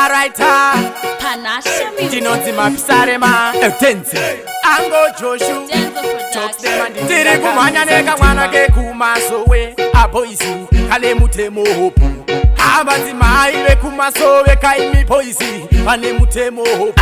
writer Panasha Music. Tinoti mapisarema Tense Ango Joshu Denzel Production. Tiri kumanya neka mwana ke kumasowe Apoisi kale mutemo hopu Abazi maiwe kumasowe kaimi poisi Ane mutemo hopu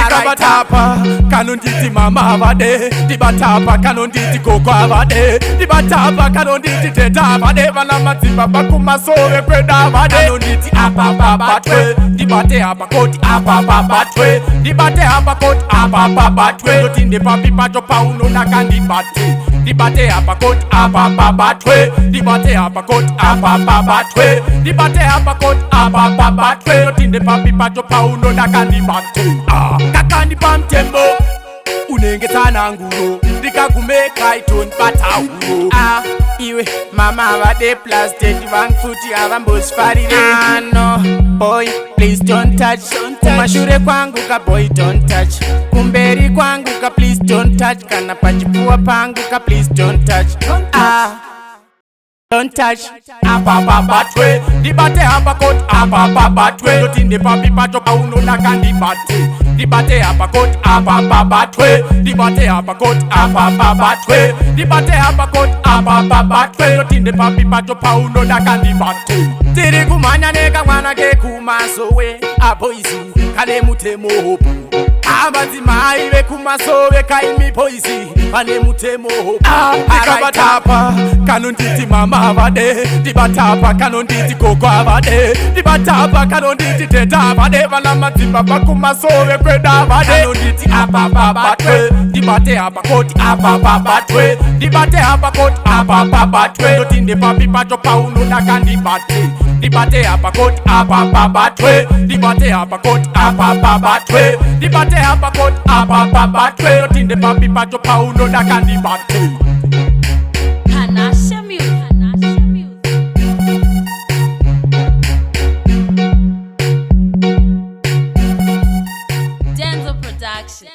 Dibatapa kanonditi mama abade Dibatapa kanonditi koko abade Dibatapa kanonditi teta abade Vana maziba bakumasowe kweda abade Kanonditi apapabatwe Dibate apakoti apapabatwe Dibate apakoti apapabatwe Dotinde papi pato pauno nakandibate Dibate apakoti apapabatwe Dibate apakoti apapabatwe Dibate apakoti apapabatwe Dotinde papi pato pauno nakandibate Kakandi pamtembo Unenge sana nguro Dikakumeka itoni patahuro Iwe mama wade plastic Wang futi avambos farire No boy please don't touch Kumashure kwangu ka boy don't touch Kumberi kwangu ka please don't touch Kana pachipua pangu ka please don't touch Don't touch Apapabatwe Dibate apakot apapabatwe Dotinde papi pato pauno nakandibate Dibate apakot apapabatwe Dibate apakot apapabatwe Dibate apakot apapabatwe Dotinde papi pato pauno nakandibate Tiri kumanya neka mwana ke kumasowe Apoisi kale mutemo hopu Abazi maiwe kumasowe kaimi poisi Ane mutemo hopu Dibatapa kanonditi mama abade Dibatapa kanonditi koko abade Dibatapa kanonditi teta abade Vana maziba bakumasowe kweda abade Kanonditi apapabatwe Dibate apakoti apapabatwe Dibate apakoti apapabatwe Dotinde papi pato pauno nakandibate Dibate apakoti apapabatwe Dibate apakoti apapabatwe Dibate apakoti apapabatwe Dotinde papi pato pauno nakandibate Panasha Music. Denzel Production.